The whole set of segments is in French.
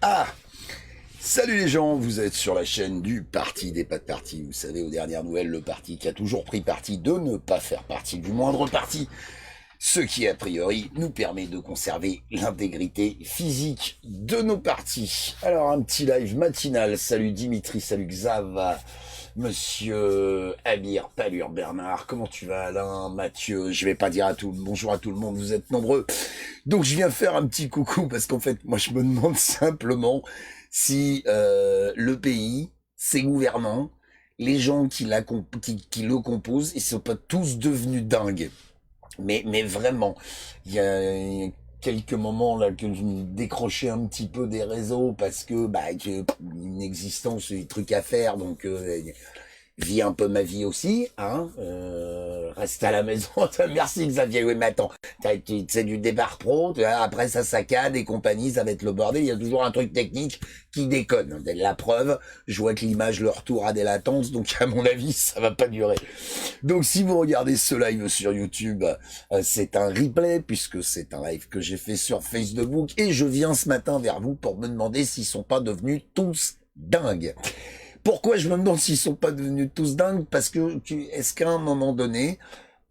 Ah, salut les gens, vous êtes sur la chaîne du Parti des pas de parti. Vous savez, aux dernières nouvelles, le parti qui a toujours pris parti de ne pas faire partie du moindre parti. Ce qui, a priori, nous permet de conserver l'intégrité physique de nos partis. Alors, un petit live matinal. Salut Dimitri, salut Xav, Monsieur Amir, Palure, Bernard, comment tu vas Alain, Mathieu, je vais pas dire bonjour à tout le monde, vous êtes nombreux. Donc je viens faire un petit coucou parce qu'en fait, moi je me demande simplement si le pays, ses gouvernants, les gens qui le composent, ils sont pas tous devenus dingues. Mais vraiment, il y a quelques moments là que je me décrochais un petit peu des réseaux parce que une existence, des trucs à faire, donc vis un peu ma vie aussi, hein. Reste à la maison. Merci Xavier. Oui, mais attends, c'est du départ pro. Après ça saccade et compagnie, ça va être le bordel. Il y a toujours un truc technique qui déconne. La preuve, je vois que l'image, le retour a des latences, donc à mon avis, ça va pas durer. Donc si vous regardez ce live sur YouTube, c'est un replay puisque c'est un live que j'ai fait sur Facebook et je viens ce matin vers vous pour me demander s'ils sont pas devenus tous dingues. Pourquoi je me demande s'ils sont pas devenus tous dingues? Parce que est-ce qu'à un moment donné,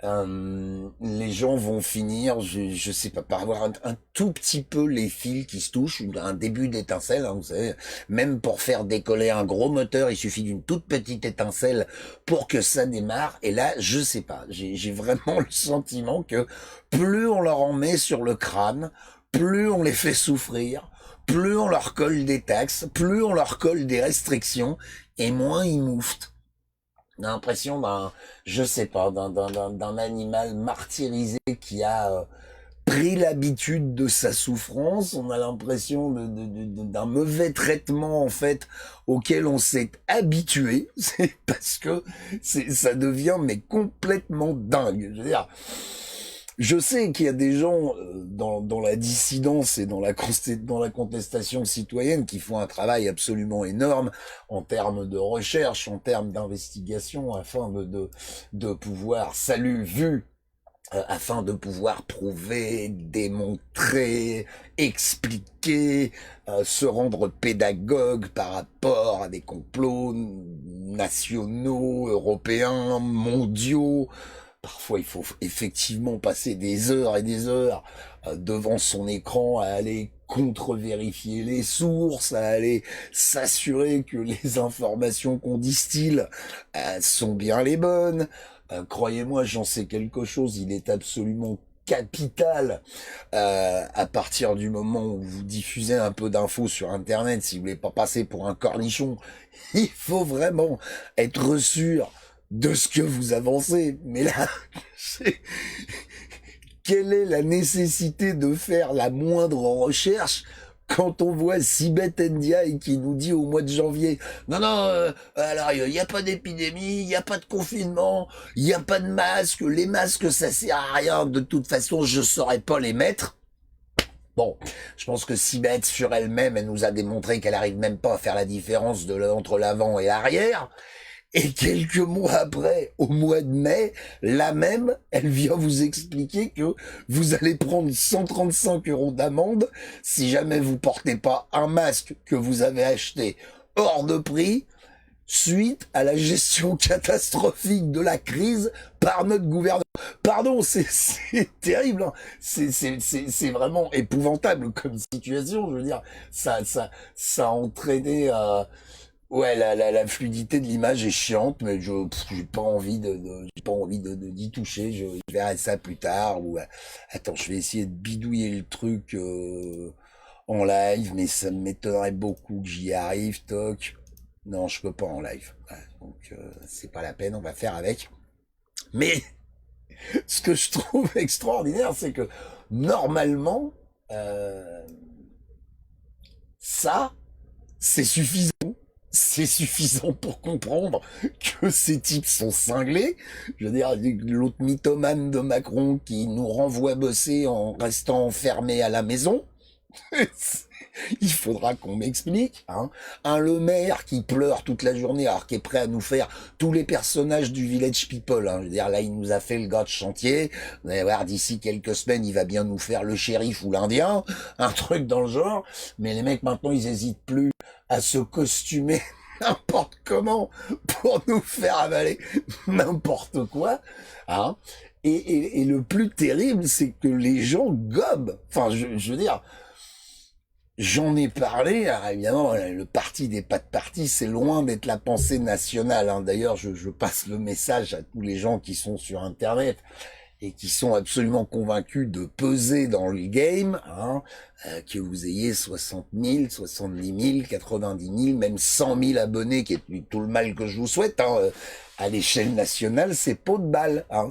les gens vont finir, je sais pas, par avoir un tout petit peu les fils qui se touchent, un début d'étincelle, hein, vous savez, même pour faire décoller un gros moteur, il suffit d'une toute petite étincelle pour que ça démarre. Et là, je sais pas, j'ai vraiment le sentiment que plus on leur en met sur le crâne, plus on les fait souffrir, plus on leur colle des taxes, plus on leur colle des restrictions, et moins ils mouftent. On a l'impression je sais pas, d'un animal martyrisé qui a pris l'habitude de sa souffrance. On a l'impression d'un mauvais traitement en fait auquel on s'est habitué. C'est parce que ça devient mais complètement dingue. Je veux dire. Je sais qu'il y a des gens dans la dissidence et dans la contestation citoyenne qui font un travail absolument énorme en termes de recherche, en termes d'investigation, afin de pouvoir, afin de pouvoir prouver, démontrer, expliquer, se rendre pédagogue par rapport à des complots nationaux, européens, mondiaux. Parfois, il faut effectivement passer des heures et des heures devant son écran à aller contre-vérifier les sources, à aller s'assurer que les informations qu'on distille sont bien les bonnes. Croyez-moi, j'en sais quelque chose, il est absolument capital à partir du moment où vous diffusez un peu d'infos sur Internet, si vous voulez pas passer pour un cornichon, il faut vraiment être sûr de ce que vous avancez. Mais là, quelle est la nécessité de faire la moindre recherche quand on voit Sibeth Ndiaye qui nous dit au mois de janvier, non, non, alors il n'y a pas d'épidémie, il n'y a pas de confinement, il n'y a pas de masque, les masques ça sert à rien, de toute façon je saurais pas les mettre. Bon, je pense que Sibeth sur elle-même, elle nous a démontré qu'elle arrive même pas à faire la différence entre l'avant et l'arrière. Et quelques mois après, au mois de mai, la même, elle vient vous expliquer que vous allez prendre 135 € d'amende si jamais vous portez pas un masque que vous avez acheté hors de prix suite à la gestion catastrophique de la crise par notre gouvernement. Pardon, c'est terrible, hein. C'est vraiment épouvantable comme situation. Je veux dire, ça a entraîné. Ouais, la fluidité de l'image est chiante, mais j'ai pas envie j'ai pas envie d'y toucher. Je verrai ça plus tard. Ou attends, je vais essayer de bidouiller le truc en live, mais ça m'étonnerait beaucoup que j'y arrive. Toc. Non, je peux pas en live. Ouais, donc c'est pas la peine. On va faire avec. Mais ce que je trouve extraordinaire, c'est que normalement, ça, c'est suffisant. C'est suffisant pour comprendre que ces types sont cinglés. Je veux dire, l'autre mythomane de Macron qui nous renvoie bosser en restant enfermés à la maison. Il faudra qu'on m'explique, hein. Un Le Maire qui pleure toute la journée alors qu'il est prêt à nous faire tous les personnages du Village People, hein. Je veux dire, là, il nous a fait le gars de chantier. Vous allez voir, d'ici quelques semaines, il va bien nous faire le shérif ou l'Indien, un truc dans le genre. Mais les mecs, maintenant, ils hésitent plus à se costumer n'importe comment pour nous faire avaler n'importe quoi, hein. Et le plus terrible, c'est que les gens gobent. Enfin, je veux dire, j'en ai parlé, alors évidemment, le parti des pas de parti, c'est loin d'être la pensée nationale, hein. D'ailleurs, je passe le message à tous les gens qui sont sur Internet et qui sont absolument convaincus de peser dans le game, hein, que vous ayez 60 000, 70 000, 90 000, même 100 000 abonnés, qui est tout le mal que je vous souhaite, hein, à l'échelle nationale, c'est pot de balle, hein.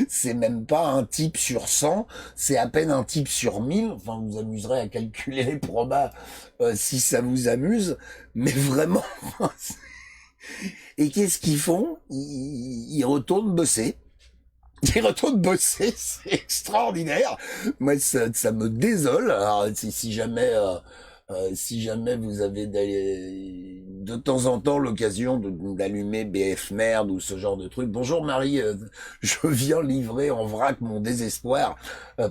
C'est même pas un type sur 100, c'est à peine un type sur 1000. Enfin, vous amuserez à calculer les probas si ça vous amuse, mais vraiment. Et qu'est-ce qu'ils font? Ils retournent bosser. Ils retournent bosser, c'est extraordinaire. Moi, ça me désole. Alors, si jamais vous avez de temps en temps l'occasion d'allumer BF Merde ou ce genre de truc. Bonjour Marie, je viens livrer en vrac mon désespoir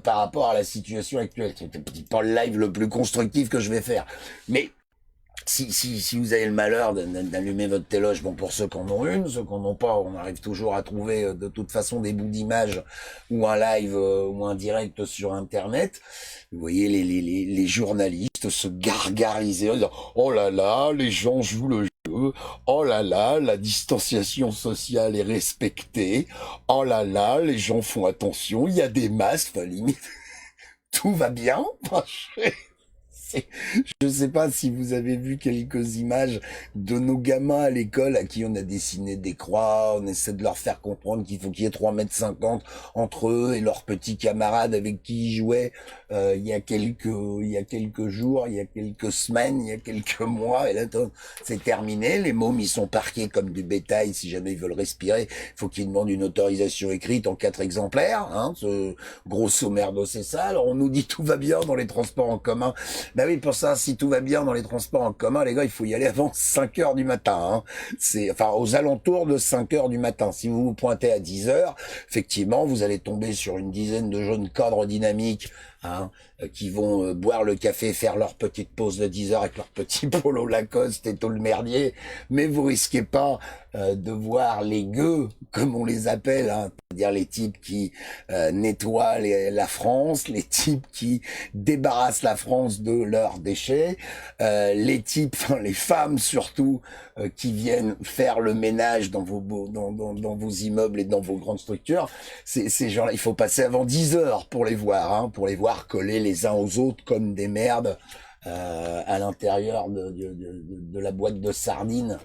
par rapport à la situation actuelle. C'est peut-être pas le live le plus constructif que je vais faire, mais si vous avez le malheur d'allumer votre téloche, bon, pour ceux qui en ont une, ceux qui en ont pas, on arrive toujours à trouver de toute façon des bouts d'images ou un live ou un direct sur Internet. Vous voyez les journalistes se gargariser en disant « Oh là là, les gens jouent le jeu. Oh là là, la distanciation sociale est respectée. Oh là là, les gens font attention, il y a des masques. » Enfin, limite, tout va bien. Je sais pas si vous avez vu quelques images de nos gamins à l'école à qui on a dessiné des croix, on essaie de leur faire comprendre qu'il faut qu'il y ait 3,50 m entre eux et leurs petits camarades avec qui ils jouaient il y a quelques jours, il y a quelques semaines, il y a quelques mois, et là c'est terminé, les mômes ils sont parqués comme du bétail, si jamais ils veulent respirer, il faut qu'ils demandent une autorisation écrite en 4 exemplaires, hein, grosso merdo c'est ça. Alors on nous dit tout va bien dans les transports en commun. Ben oui, pour ça, si tout va bien dans les transports en commun, les gars, il faut y aller avant 5 heures du matin, hein. C'est, enfin, aux alentours de 5 heures du matin. Si vous vous pointez à 10 heures, effectivement, vous allez tomber sur une dizaine de jeunes cadres dynamiques, hein, qui vont boire le café, faire leur petite pause de 10 heures avec leur petit polo Lacoste et tout le merdier. Mais vous risquez pas de voir les gueux, comme on les appelle, hein, c'est-à-dire les types qui nettoient la France, les types qui débarrassent la France de leurs déchets, les types, enfin les femmes surtout, qui viennent faire le ménage dans vos immeubles et dans vos grandes structures. Ces gens-là, il faut passer avant 10 heures pour les voir, hein, pour les voir coller les uns aux autres comme des merdes à l'intérieur de la boîte de sardines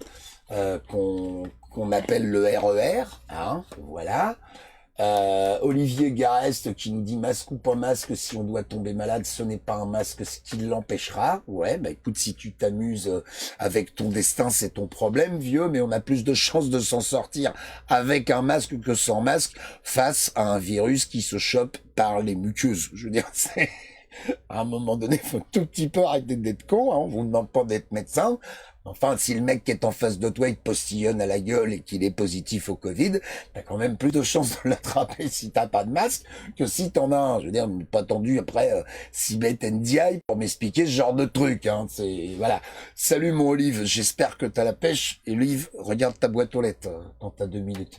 qu'on appelle le RER, hein, voilà. Olivier Garest qui nous dit masque ou pas masque, si on doit tomber malade, ce n'est pas un masque ce qui l'empêchera. Ouais, bah écoute, si tu t'amuses avec ton destin, c'est ton problème, vieux, mais on a plus de chances de s'en sortir avec un masque que sans masque face à un virus qui se chope par les muqueuses. Je veux dire, c'est... À un moment donné, faut un tout petit peu arrêter d'être con, hein. On vous demande pas d'être médecin. Enfin, si le mec qui est en face de toi, il te postillonne à la gueule et qu'il est positif au Covid, t'as quand même plus de chances de l'attraper si t'as pas de masque que si t'en as un. Je veux dire, pas attendu après Sibeth Ndiaye pour m'expliquer ce genre de truc, hein. C'est, voilà. Salut mon Olive, j'espère que t'as la pêche. Et Olive, regarde ta boîte aux lettres quand t'as 2 minutes.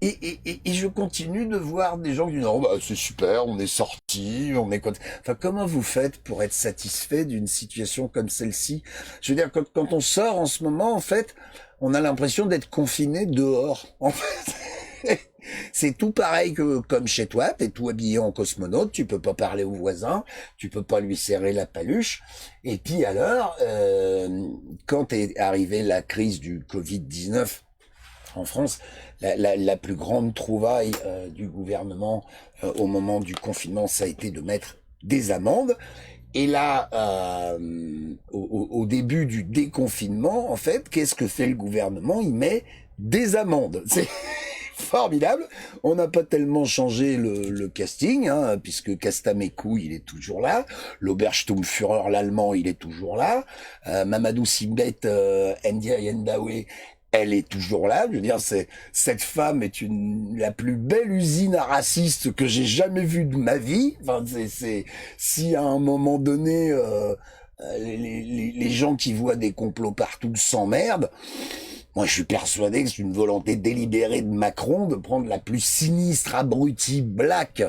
Et je continue de voir des gens qui disent, oh, bah, c'est super, on est sortis, on est enfin, comment vous faites pour être satisfait d'une situation comme celle-ci? Je veux dire, quand on sort en ce moment, en fait, on a l'impression d'être confiné dehors. En fait, c'est tout pareil que comme chez toi, t'es tout habillé en cosmonaute, tu peux pas parler aux voisins, tu peux pas lui serrer la paluche. Et puis alors, quand est arrivée la crise du Covid-19, en France, la plus grande trouvaille du gouvernement au moment du confinement, ça a été de mettre des amendes. Et là, au début du déconfinement, en fait, qu'est-ce que fait le gouvernement? Il met des amendes. formidable. On n'a pas tellement changé le casting, hein, puisque Castamécou, il est toujours là. L'Obersturmführer, l'allemand, il est toujours là. Mamadou Sibet, Ndiaye Yendawe, elle est toujours là. Je veux dire, cette femme est la plus belle usine à raciste que j'ai jamais vue de ma vie. Enfin, si à un moment donné, les gens qui voient des complots partout s'emmerdent, moi, je suis persuadé que c'est une volonté délibérée de Macron de prendre la plus sinistre abruti black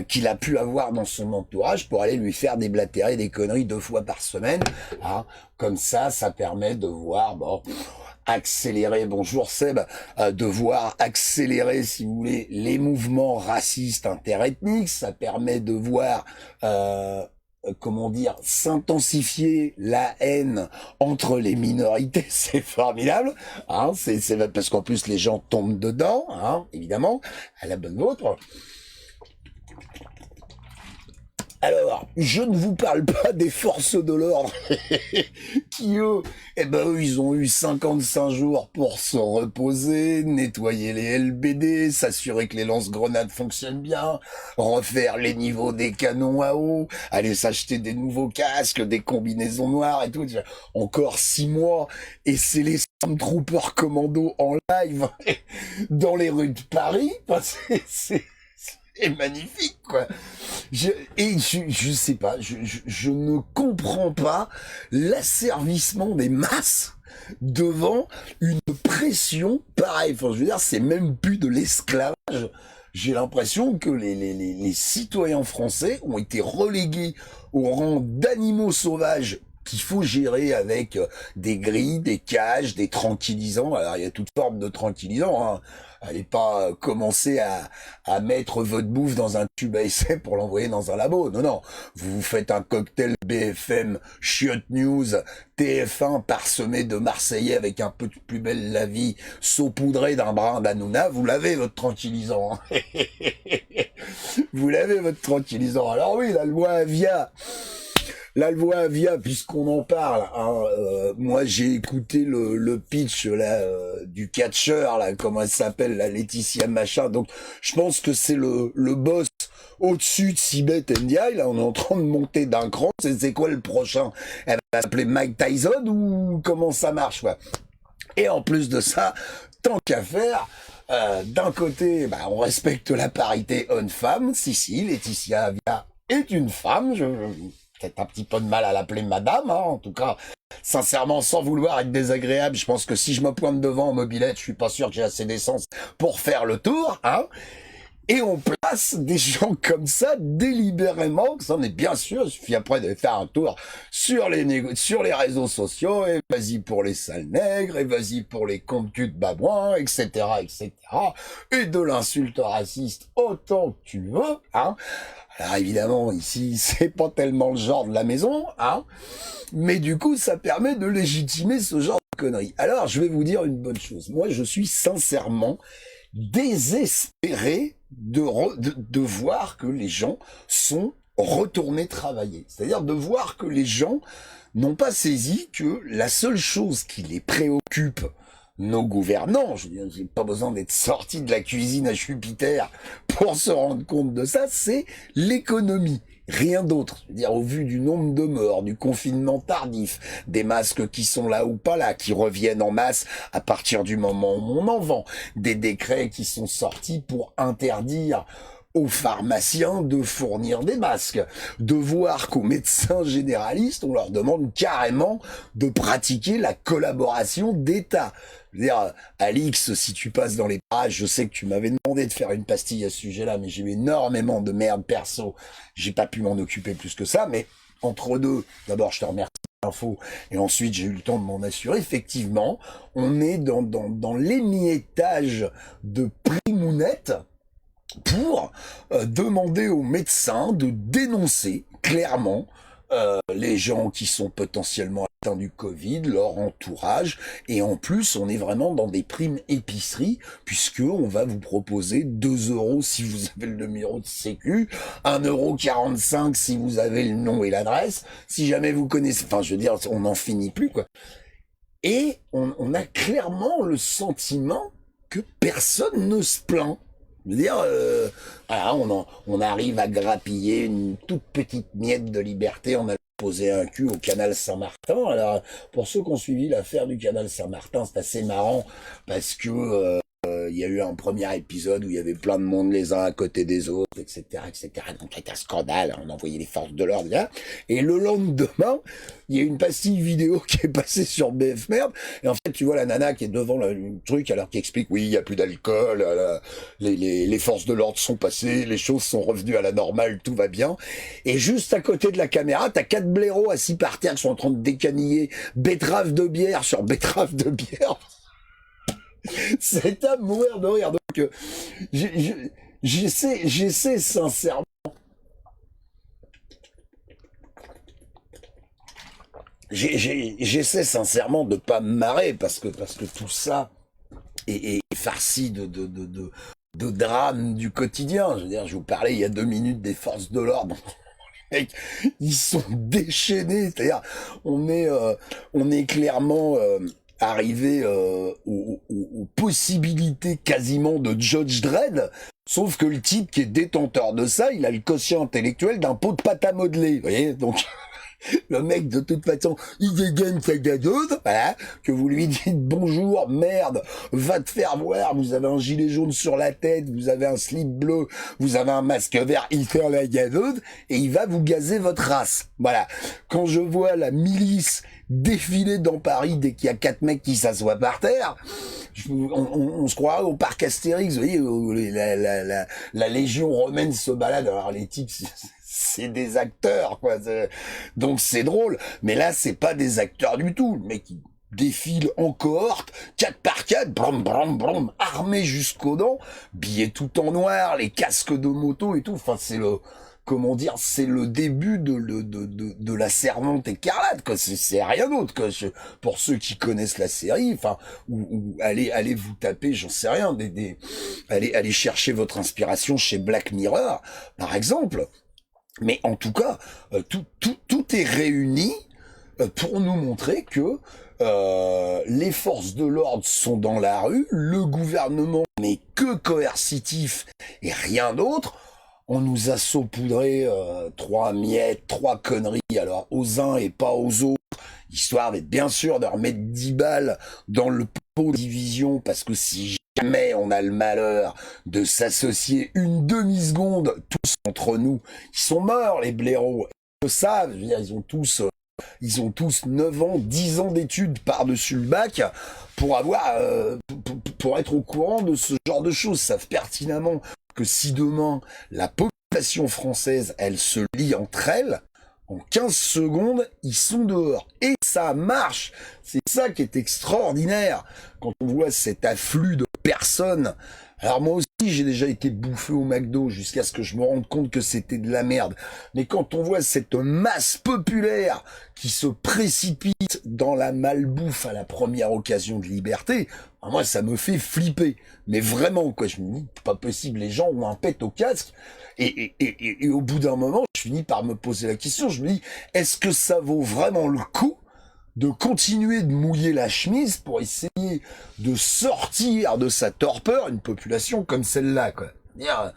qu'il a pu avoir dans son entourage pour aller lui faire déblatérer des conneries 2 fois par semaine. Hein. Comme ça permet de voir, accélérer, bonjour Seb, de voir accélérer, si vous voulez, les mouvements racistes interethniques. Ça permet de voir... comment dire, s'intensifier la haine entre les minorités, c'est formidable, hein, c'est parce qu'en plus les gens tombent dedans, hein, évidemment, à la bonne vôtre. Alors, je ne vous parle pas des forces de l'ordre qui, eux, ils ont eu 55 jours pour se reposer, nettoyer les LBD, s'assurer que les lance-grenades fonctionnent bien, refaire les niveaux des canons à eau, aller s'acheter des nouveaux casques, des combinaisons noires et tout. Encore 6 mois, et c'est les Stormtroopers commando en live dans les rues de Paris. C'est magnifique, quoi. Je sais pas, je ne comprends pas l'asservissement des masses devant une pression pareille. Enfin, je veux dire, c'est même plus de l'esclavage. J'ai l'impression que les citoyens français ont été relégués au rang d'animaux sauvages qu'il faut gérer avec des grilles, des cages, des tranquillisants. Alors, il y a toutes formes de tranquillisants, hein. Allez pas commencer à mettre votre bouffe dans un tube à essai pour l'envoyer dans un labo. Non, non. Vous faites un cocktail BFM, Chiotte News, TF1 parsemé de Marseillais avec un peu de plus belle la vie, saupoudré d'un brin d'Anouna. Vous l'avez, votre tranquillisant. Vous l'avez, votre tranquillisant. Alors oui, la loi Avia. La loi Avia, puisqu'on en parle, hein, moi j'ai écouté le pitch là du catcheur là, comment elle s'appelle, la Laetitia machin. Donc je pense que c'est le boss au-dessus de Sibet Ndiaye. Là, on est en train de monter d'un cran. C'est quoi le prochain? Elle va s'appeler Mike Tyson ou comment ça marche, quoi? Et en plus de ça, tant qu'à faire. D'un côté, on respecte la parité homme-femme. Si, Laetitia Avia est une femme. Peut-être un petit peu de mal à l'appeler madame, hein, en tout cas, sincèrement, sans vouloir être désagréable, je pense que si je me pointe devant en mobilette, je suis pas sûr que j'ai assez d'essence pour faire le tour, hein. Et on place des gens comme ça délibérément, que ça en est bien sûr, il suffit après de faire un tour sur les réseaux sociaux, et vas-y pour les sales nègres, et vas-y pour les comptes de babouins, etc., etc., et de l'insulte raciste autant que tu veux, hein. Alors évidemment, ici, c'est pas tellement le genre de la maison, hein, mais du coup, ça permet de légitimer ce genre de conneries. Alors, je vais vous dire une bonne chose. Moi, je suis sincèrement désespéré de voir que les gens sont retournés travailler. C'est-à-dire de voir que les gens n'ont pas saisi que la seule chose qui les préoccupe, nos gouvernants, je veux dire, j'ai pas besoin d'être sorti de la cuisine à Jupiter pour se rendre compte de ça, c'est l'économie. Rien d'autre. Je veux dire, au vu du nombre de morts, du confinement tardif, des masques qui sont là ou pas là, qui reviennent en masse à partir du moment où on en vend, des décrets qui sont sortis pour interdire aux pharmaciens de fournir des masques, de voir qu'aux médecins généralistes, on leur demande carrément de pratiquer la collaboration d'État. Je veux dire, Alix, si tu passes dans les parages, je sais que tu m'avais demandé de faire une pastille à ce sujet-là, mais j'ai eu énormément de merde perso. J'ai pas pu m'en occuper plus que ça, mais entre deux, d'abord, je te remercie pour l'info, et ensuite, j'ai eu le temps de m'en assurer. Effectivement, on est dans l'émiettage de primounettes pour demander aux médecins de dénoncer clairement les gens qui sont potentiellement atteints du Covid, leur entourage, et en plus on est vraiment dans des primes épicerie, puisque on va vous proposer 2 € si vous avez le numéro de sécu, 1,45 € si vous avez le nom et l'adresse, si jamais vous connaissez, enfin je veux dire, on n'en finit plus, quoi. Et on a clairement le sentiment que personne ne se plaint. Je veux dire, voilà, on arrive à grappiller une toute petite miette de liberté. On a posé un cul au canal Saint-Martin. Alors, pour ceux qui ont suivi l'affaire du canal Saint-Martin, c'est assez marrant parce que il y a eu un premier épisode où il y avait plein de monde les uns à côté des autres, etc., etc. Donc, c'était un scandale. On envoyait les forces de l'ordre là. Et le lendemain, il y a une pastille vidéo qui est passée sur BF Merde. Et en fait, tu vois la nana qui est devant le truc alors qui explique, oui, il y a plus d'alcool, les forces de l'ordre sont passées, les choses sont revenues à la normale, tout va bien. Et juste à côté de la caméra, t'as 4 blaireaux assis par terre qui sont en train de décaniller betterave de bière sur betterave de bière. C'est à mourir de rire. Donc, j'essaie sincèrement. J'essaie sincèrement de pas me marrer parce que tout ça est farci de drames du quotidien. Je veux dire, je vous parlais il y a 2 minutes des forces de l'ordre. Les mecs, ils sont déchaînés. C'est-à-dire, on est clairement arrivé aux possibilités quasiment de Judge Dredd, sauf que le type qui est détenteur de ça, il a le quotient intellectuel d'un pot de pâte à modeler, vous voyez, donc le mec de toute façon, il dégaine sa gazeuse, voilà, que vous lui dites bonjour, merde, va te faire voir, vous avez un gilet jaune sur la tête, vous avez un slip bleu, vous avez un masque vert, il fait la gazeuse, et il va vous gazer votre race, voilà. Quand je vois la milice défiler dans Paris dès qu'il y a 4 mecs qui s'assoient par terre, on se croirait au parc Astérix, vous voyez, où la légion romaine se balade. Alors les types, c'est des acteurs, quoi. Donc c'est drôle, mais là c'est pas des acteurs du tout. Le mec il défile en cohorte, 4 par 4, brum brum brum, armé jusqu'aux dents, billets tout en noir, les casques de moto et tout. Enfin c'est c'est le début de la Servante écarlate, quoi. C'est rien d'autre, quoi. Pour ceux qui connaissent la série, enfin, ou allez vous taper, j'en sais rien, allez chercher votre inspiration chez Black Mirror, par exemple. Mais en tout cas, tout est réuni pour nous montrer que les forces de l'ordre sont dans la rue, le gouvernement n'est que coercitif et rien d'autre. On nous a saupoudré 3 miettes, 3 conneries, alors aux uns et pas aux autres, histoire d'être bien sûr de remettre 10 balles dans le pot de division, parce que si jamais on a le malheur de s'associer une demi-seconde, tous entre nous, ils sont morts les blaireaux, ils le savent, je veux dire, ils ont tous 9 ans, 10 ans d'études par-dessus le bac pour pour être au courant de ce genre de choses, savent pertinemment que si demain la population française, elle se lie entre elles, en 15 secondes, ils sont dehors. Et ça marche. C'est ça qui est extraordinaire quand on voit cet afflux de personnes. Alors moi aussi, j'ai déjà été bouffé au McDo jusqu'à ce que je me rende compte que c'était de la merde. Mais quand on voit cette masse populaire qui se précipite dans la malbouffe à la première occasion de liberté, moi ça me fait flipper. Mais vraiment, quoi, je me dis, pas possible, les gens ont un pet au casque. Et au bout d'un moment, je finis par me poser la question, je me dis, est-ce que ça vaut vraiment le coup de continuer de mouiller la chemise pour essayer de sortir de sa torpeur une population comme celle-là, quoi. Dire,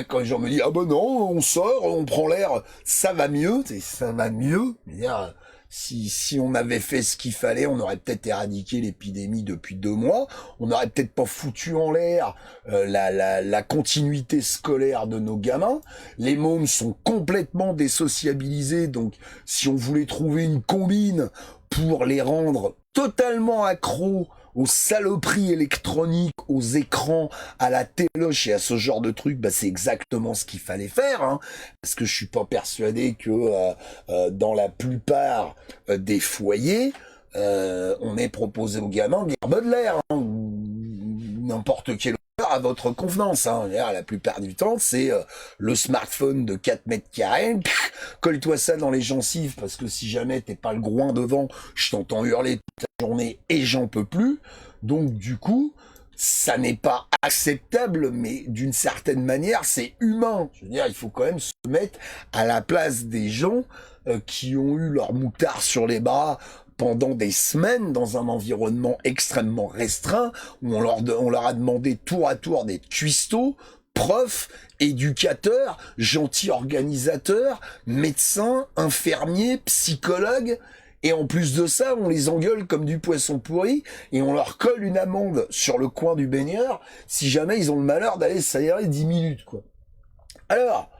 quand les gens me disent, ah ben non, on sort, on prend l'air, ça va mieux, ça va mieux. Dire, si on avait fait ce qu'il fallait, on aurait peut-être éradiqué l'épidémie depuis 2 mois, on n'aurait peut-être pas foutu en l'air la continuité scolaire de nos gamins. Les mômes sont complètement désociabilisés, donc si on voulait trouver une combine pour les rendre totalement accros aux saloperies électroniques, aux écrans, à la téloche et à ce genre de trucs, bah c'est exactement ce qu'il fallait faire, hein, parce que je suis pas persuadé que dans la plupart des foyers, on ait proposé aux gamins de lire Baudelaire, hein, ou n'importe quel auteur à votre convenance, hein. La plupart du temps, c'est le smartphone de 4 mètres carrés, colle-toi ça dans les gencives, parce que si jamais t'es pas le groin devant, je t'entends hurler toute la journée et j'en peux plus. Donc du coup, ça n'est pas acceptable, mais d'une certaine manière, c'est humain. Je veux dire, il faut quand même se mettre à la place des gens qui ont eu leur moutard sur les bras pendant des semaines dans un environnement extrêmement restreint où on leur a demandé tour à tour d'être cuistots, profs, éducateurs, gentils organisateurs, médecins, infirmiers, psychologues. Et en plus de ça, on les engueule comme du poisson pourri et on leur colle une amende sur le coin du baigneur si jamais ils ont le malheur d'aller s'aérer 10 minutes, quoi. Alors,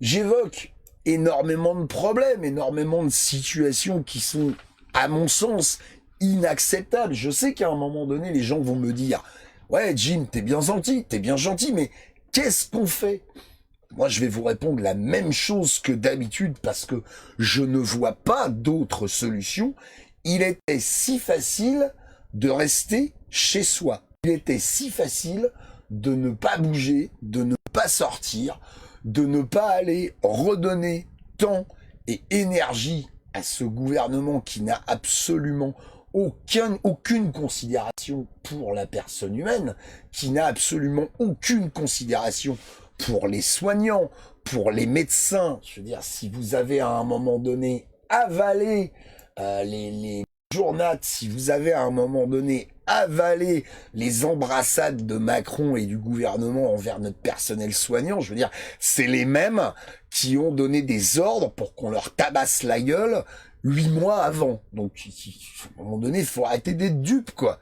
j'évoque énormément de problèmes, énormément de situations qui sont, à mon sens, inacceptables. Je sais qu'à un moment donné, les gens vont me dire « Ouais, Jim, t'es bien gentil, mais qu'est-ce qu'on fait ?» Moi, je vais vous répondre la même chose que d'habitude parce que je ne vois pas d'autre solution. Il était si facile de rester chez soi. Il était si facile de ne pas bouger, de ne pas sortir, de ne pas aller redonner temps et énergie à ce gouvernement qui n'a absolument aucune considération pour la personne humaine, qui n'a absolument aucune considération pour les soignants, pour les médecins. Je veux dire, si vous avez à un moment donné avalé les journaux, si vous avez à un moment donné avalé les embrassades de Macron et du gouvernement envers notre personnel soignant, je veux dire, c'est les mêmes qui ont donné des ordres pour qu'on leur tabasse la gueule 8 mois avant. Donc, à un moment donné, il faut arrêter d'être dupe, quoi.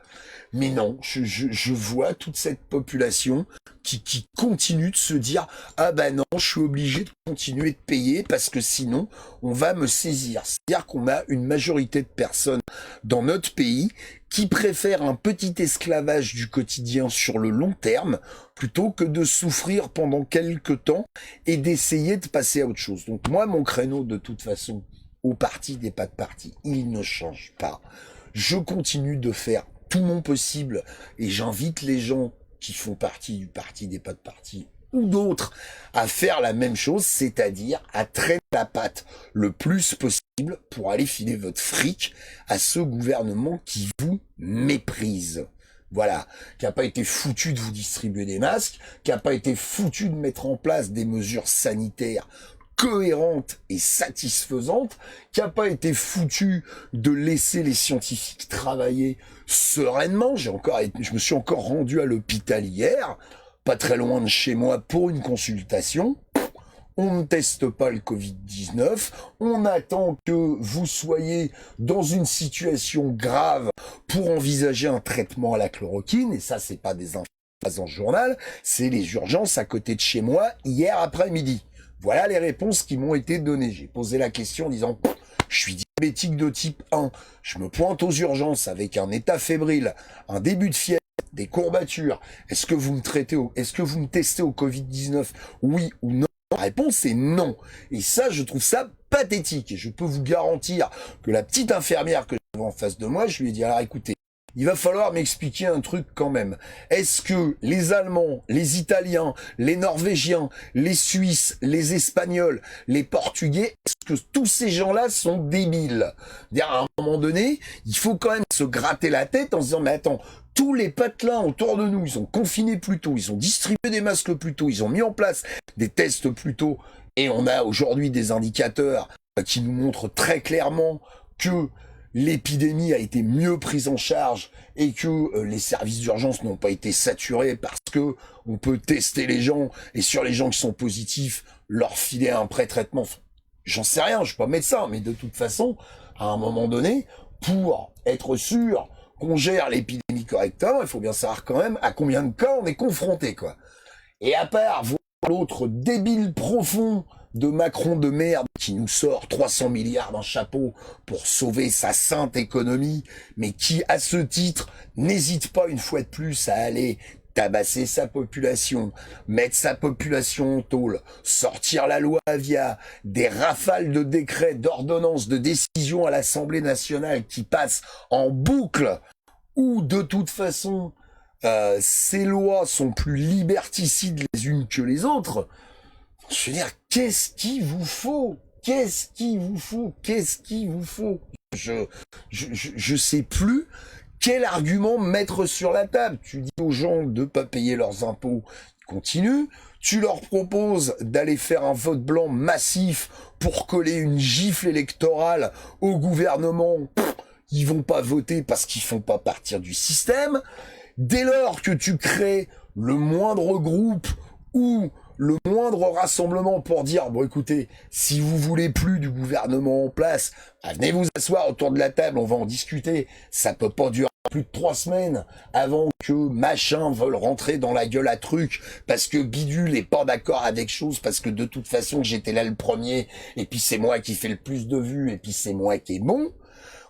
Mais non, je vois toute cette population qui continue de se dire « Ah ben non, je suis obligé de continuer de payer parce que sinon, on va me saisir. » C'est-à-dire qu'on a une majorité de personnes dans notre pays qui préfèrent un petit esclavage du quotidien sur le long terme plutôt que de souffrir pendant quelques temps et d'essayer de passer à autre chose. Donc moi, mon créneau, de toute façon, au parti des pas de parti, il ne change pas. Je continue de faire tout mon possible et j'invite les gens qui font partie du parti des pas de parti ou d'autres à faire la même chose, c'est-à-dire à traîner la patte le plus possible pour aller filer votre fric à ce gouvernement qui vous méprise. Voilà, qui n'a pas été foutu de vous distribuer des masques, qui n'a pas été foutu de mettre en place des mesures sanitaires cohérente et satisfaisante, qui n'a pas été foutu de laisser les scientifiques travailler sereinement. Je me suis encore rendu à l'hôpital hier, pas très loin de chez moi, pour une consultation. On ne teste pas le Covid-19, on attend que vous soyez dans une situation grave pour envisager un traitement à la chloroquine, et ça, c'est pas des infos dans le journal, c'est les urgences à côté de chez moi hier après-midi. Voilà les réponses qui m'ont été données. J'ai posé la question en disant « Je suis diabétique de type 1, je me pointe aux urgences avec un état fébrile, un début de fièvre, des courbatures. Est-ce que vous me testez au Covid-19, oui ou non ?» La réponse est non. Et ça, je trouve ça pathétique. Et je peux vous garantir que la petite infirmière que j'avais en face de moi, je lui ai dit « Alors écoutez, il va falloir m'expliquer un truc quand même. Est-ce que les Allemands, les Italiens, les Norvégiens, les Suisses, les Espagnols, les Portugais, est-ce que tous ces gens-là sont débiles ? À un moment donné, il faut quand même se gratter la tête en se disant « Mais attends, tous les patelins autour de nous, ils ont confiné plus tôt, ils ont distribué des masques plus tôt, ils ont mis en place des tests plus tôt, et on a aujourd'hui des indicateurs qui nous montrent très clairement que l'épidémie a été mieux prise en charge et que les services d'urgence n'ont pas été saturés parce que on peut tester les gens et sur les gens qui sont positifs, leur filer un pré-traitement. J'en sais rien, je suis pas médecin, mais de toute façon, à un moment donné, pour être sûr qu'on gère l'épidémie correctement, il faut bien savoir quand même à combien de cas on est confronté, quoi. Et à part l'autre débile profond de Macron de merde qui nous sort 300 milliards d'un chapeau pour sauver sa sainte économie, mais qui, à ce titre, n'hésite pas une fois de plus à aller tabasser sa population, mettre sa population en tôle, sortir la loi Avia, des rafales de décrets, d'ordonnances, de décisions à l'Assemblée nationale qui passent en boucle, où de toute façon, ces lois sont plus liberticides les unes que les autres. Je veux dire, qu'est-ce qu'il vous faut ? Qu'est-ce qu'il vous faut ? Qu'est-ce qu'il vous faut ? Je sais plus quel argument mettre sur la table. Tu dis aux gens de pas payer leurs impôts, ils continuent. Tu leur proposes d'aller faire un vote blanc massif pour coller une gifle électorale au gouvernement. ils vont pas voter parce qu'ils font pas partie du système. Dès lors que tu crées le moindre groupe ou le moindre rassemblement pour dire, bon écoutez, si vous voulez plus du gouvernement en place, bah, venez vous asseoir autour de la table, on va en discuter. Ça peut pas durer plus de 3 semaines avant que machin veuille rentrer dans la gueule à truc, parce que bidule est pas d'accord avec chose, parce que de toute façon j'étais là le premier, et puis c'est moi qui fais le plus de vues, et puis c'est moi qui est bon.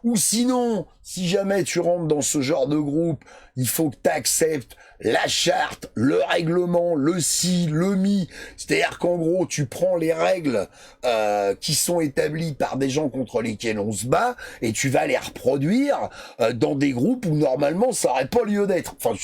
Ou sinon, si jamais tu rentres dans ce genre de groupe, il faut que tu acceptes la charte, le règlement, le si, le mi. C'est-à-dire qu'en gros, tu prends les règles qui sont établies par des gens contre lesquels on se bat et tu vas les reproduire dans des groupes où normalement ça aurait pas lieu d'être. Enfin,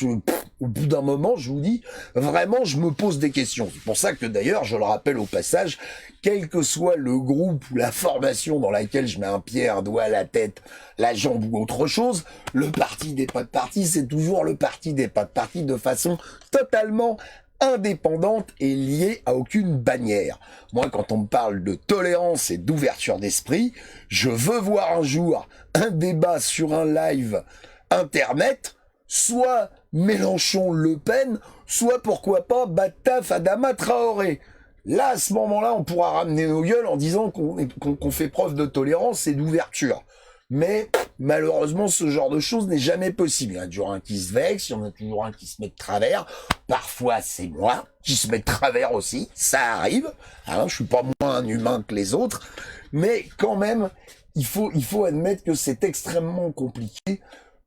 au bout d'un moment, je vous dis, vraiment, je me pose des questions. C'est pour ça que d'ailleurs, je le rappelle au passage, quel que soit le groupe ou la formation dans laquelle je mets un pied, un doigt, la tête, la jambe ou autre chose, le parti des pas de parti, c'est toujours le parti des pas de parti de façon totalement indépendante et liée à aucune bannière. Moi, quand on me parle de tolérance et d'ouverture d'esprit, je veux voir un jour un débat sur un live internet, soit Mélenchon-Le Pen, soit pourquoi pas Battaf Adama Traoré. Là, à ce moment-là, on pourra ramener nos gueules en disant qu'on fait preuve de tolérance et d'ouverture. Mais malheureusement, ce genre de choses n'est jamais possible. Il y en a toujours un qui se vexe, il y en a toujours un qui se met de travers. Parfois, c'est moi qui se met de travers aussi. Ça arrive. Hein, je suis pas moins humain que les autres. Mais quand même, il faut admettre que c'est extrêmement compliqué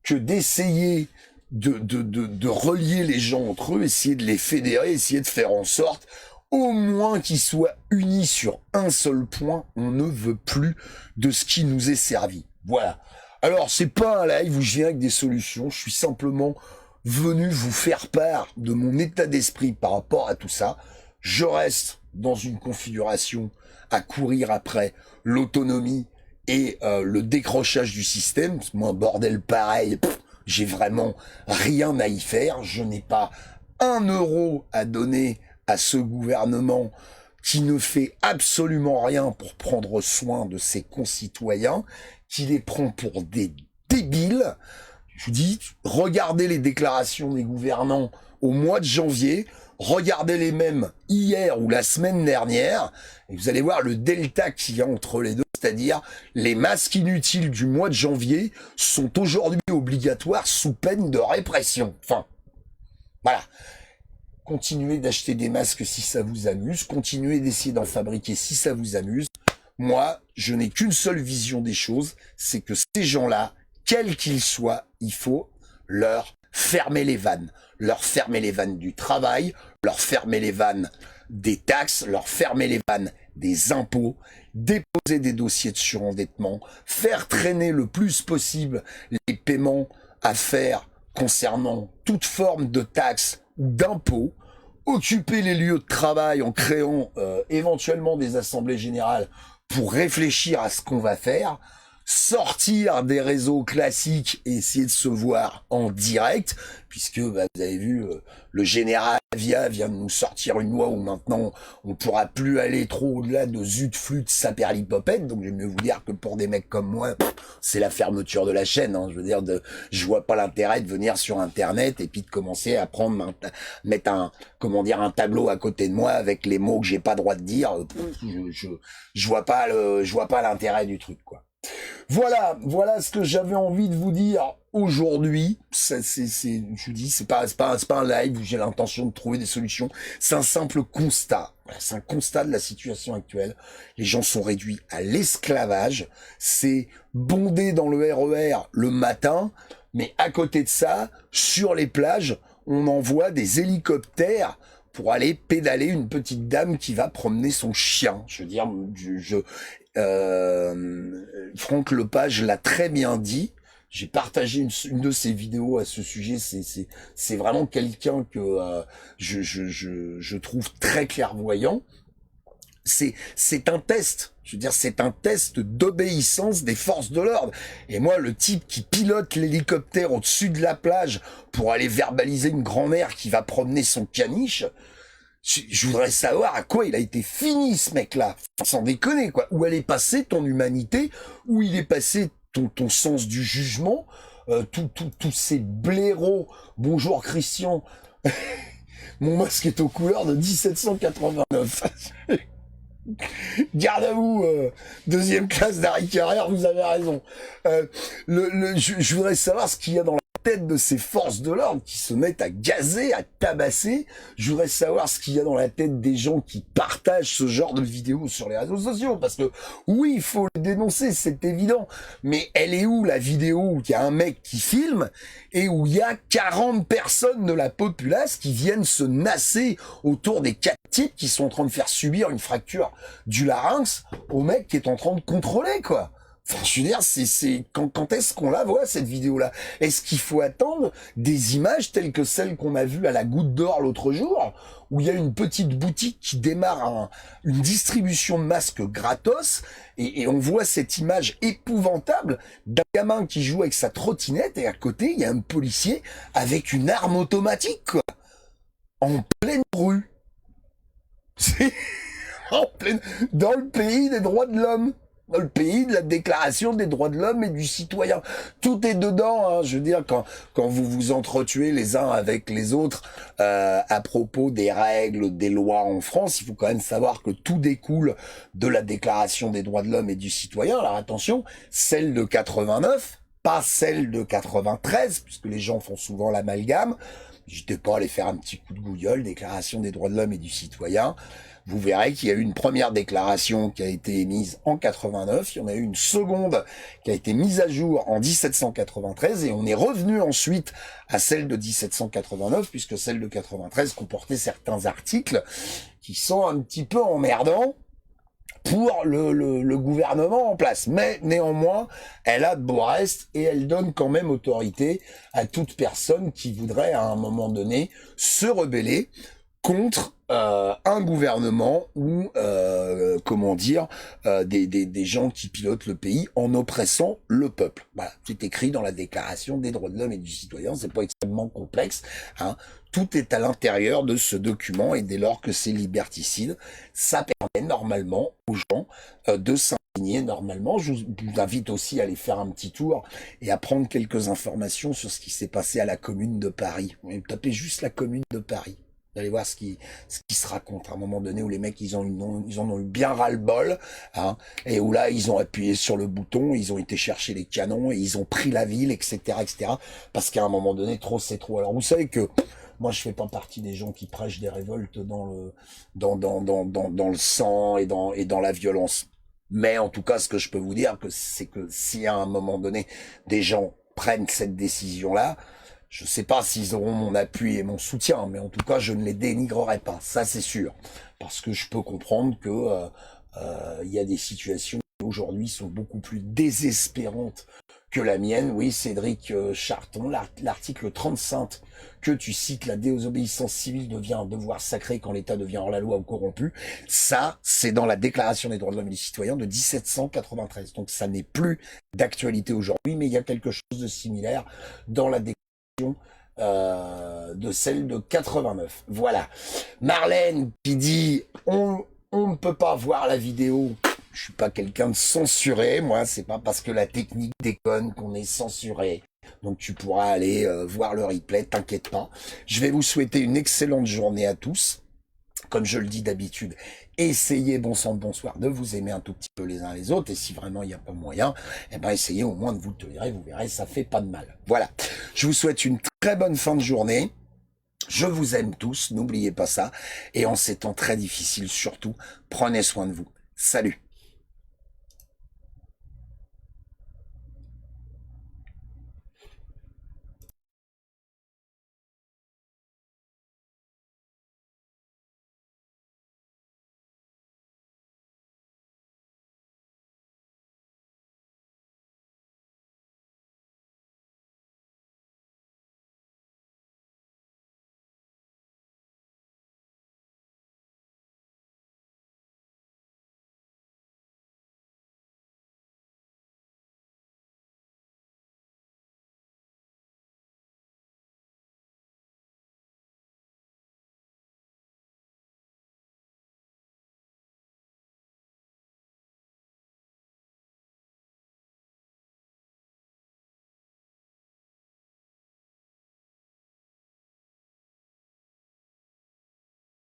que d'essayer de relier les gens entre eux, essayer de les fédérer, essayer de faire en sorte au moins qu'ils soient unis sur un seul point. On ne veut plus de ce qui nous est servi. Voilà. Alors, c'est pas un live où je viens avec des solutions. Je suis simplement venu vous faire part de mon état d'esprit par rapport à tout ça. Je reste dans une configuration à courir après l'autonomie et le décrochage du système. Moi, bordel pareil, j'ai vraiment rien à y faire. Je n'ai pas 1 euro à donner à ce gouvernement qui ne fait absolument rien pour prendre soin de ses concitoyens, qui les prend pour des débiles. Je vous dis, regardez les déclarations des gouvernants au mois de janvier, regardez les mêmes hier ou la semaine dernière, et vous allez voir le delta qu'il y a entre les deux, c'est-à-dire les masques inutiles du mois de janvier sont aujourd'hui obligatoires sous peine de répression. Enfin, voilà. Continuez d'acheter des masques si ça vous amuse, continuez d'essayer d'en fabriquer si ça vous amuse. Moi, je n'ai qu'une seule vision des choses, c'est que ces gens-là, quels qu'ils soient, il faut leur fermer les vannes. Leur fermer les vannes du travail, leur fermer les vannes des taxes, leur fermer les vannes des impôts, déposer des dossiers de surendettement, faire traîner le plus possible les paiements à faire concernant toute forme de taxes ou d'impôts, occuper les lieux de travail en créant éventuellement des assemblées générales pour réfléchir à ce qu'on va faire, sortir des réseaux classiques et essayer de se voir en direct, puisque vous avez vu, le général Avia vient de nous sortir une loi où maintenant on pourra plus aller trop au-delà de zut flûte saperlipopette, donc je vais mieux vous dire que pour des mecs comme moi, c'est la fermeture de la chaîne, hein. Je veux dire, je vois pas l'intérêt de venir sur internet et puis de commencer à mettre un tableau à côté de moi avec les mots que j'ai pas droit de dire. Je vois pas l'intérêt du truc, quoi. Voilà ce que j'avais envie de vous dire aujourd'hui. Je vous dis, c'est pas un live où j'ai l'intention de trouver des solutions. C'est un simple constat. Voilà, c'est un constat de la situation actuelle. Les gens sont réduits à l'esclavage. C'est bondé dans le RER le matin, mais à côté de ça, sur les plages, on envoie des hélicoptères pour aller pédaler une petite dame qui va promener son chien. Je veux dire, Franck Lepage l'a très bien dit. J'ai partagé une de ses vidéos à ce sujet. C'est vraiment quelqu'un que je trouve très clairvoyant. C'est un test. Je veux dire, c'est un test d'obéissance des forces de l'ordre. Et moi, le type qui pilote l'hélicoptère au-dessus de la plage pour aller verbaliser une grand-mère qui va promener son caniche, je voudrais savoir à quoi il a été fini, ce mec-là. Sans déconner, quoi. Où elle est passée ton humanité, où il est passé ton sens du jugement, tous ces blaireaux. Bonjour Christian, mon masque est aux couleurs de 1789. Garde à vous, deuxième classe d'Harry Carrère, vous avez raison. Je voudrais savoir ce qu'il y a dans la tête de ces forces de l'ordre qui se mettent à gazer, à tabasser. Je voudrais savoir ce qu'il y a dans la tête des gens qui partagent ce genre de vidéos sur les réseaux sociaux, parce que oui, il faut le dénoncer, c'est évident, mais elle est où la vidéo où il y a un mec qui filme et où il y a 40 personnes de la populace qui viennent se nasser autour des 4 types qui sont en train de faire subir une fracture du larynx au mec qui est en train de contrôler, quoi. Enfin, je veux dire, quand est-ce qu'on la voit, cette vidéo-là? Est-ce qu'il faut attendre des images telles que celles qu'on a vues à la Goutte d'Or l'autre jour, où il y a une petite boutique qui démarre une distribution de masques gratos, et on voit cette image épouvantable d'un gamin qui joue avec sa trottinette, et à côté, il y a un policier avec une arme automatique, quoi, en pleine rue. C'est dans le pays des droits de l'homme. Dans le pays de la déclaration des droits de l'homme et du citoyen. Tout est dedans, hein. Je veux dire, quand vous vous entretuez les uns avec les autres à propos des règles, des lois en France, il faut quand même savoir que tout découle de la déclaration des droits de l'homme et du citoyen. Alors attention, celle de 89, pas celle de 93, puisque les gens font souvent l'amalgame. N'hésitez pas à aller faire un petit coup de Google, déclaration des droits de l'homme et du citoyen. Vous verrez qu'il y a eu une première déclaration qui a été émise en 89, il y en a eu une seconde qui a été mise à jour en 1793, et on est revenu ensuite à celle de 1789, puisque celle de 93 comportait certains articles qui sont un petit peu emmerdants pour le gouvernement en place. Mais néanmoins, elle a de beaux restes et elle donne quand même autorité à toute personne qui voudrait à un moment donné se rebeller contre un gouvernement ou comment dire des gens qui pilotent le pays en oppressant le peuple. Voilà, c'est écrit dans la déclaration des droits de l'homme et du citoyen, c'est pas extrêmement complexe, hein. Tout est à l'intérieur de ce document, et dès lors que c'est liberticide, ça permet normalement aux gens de s'indigner normalement. Je vous invite aussi à aller faire un petit tour et à prendre quelques informations sur ce qui s'est passé à la Commune de Paris. Vous tapez juste la Commune de Paris. Vous allez voir ce qui se raconte à un moment donné, où les mecs ils en ont eu bien ras-le-bol, hein, et où là ils ont appuyé sur le bouton, ils ont été chercher les canons et ils ont pris la ville, etc., etc. Parce qu'à un moment donné, trop c'est trop. Alors vous savez que moi je fais pas partie des gens qui prêchent des révoltes dans le sang et dans la violence. Mais en tout cas, ce que je peux vous dire, c'est que si à un moment donné des gens prennent cette décision-là, je sais pas s'ils auront mon appui et mon soutien, mais en tout cas, je ne les dénigrerai pas, ça c'est sûr. Parce que je peux comprendre que y a des situations qui aujourd'hui sont beaucoup plus désespérantes que la mienne. Oui, Cédric Charton, l'article 35 que tu cites, la désobéissance civile devient un devoir sacré quand l'État devient hors la loi ou corrompu. Ça, c'est dans la Déclaration des droits de l'homme et des citoyens de 1793. Donc ça n'est plus d'actualité aujourd'hui, mais il y a quelque chose de similaire dans la déclaration de celle de 89. Voilà. Marlène qui dit on ne peut pas voir la vidéo. Je suis pas quelqu'un de censuré, moi, c'est pas parce que la technique déconne qu'on est censuré. Donc tu pourras aller voir le replay, t'inquiète pas. Je vais vous souhaiter une excellente journée à tous. Comme je le dis d'habitude, essayez, bon sang de bonsoir, de vous aimer un tout petit peu les uns les autres, et si vraiment il n'y a pas moyen, eh ben essayez au moins de vous tolérer, vous verrez, ça fait pas de mal. Voilà, je vous souhaite une très bonne fin de journée, je vous aime tous, n'oubliez pas ça, et en ces temps très difficiles surtout, prenez soin de vous. Salut!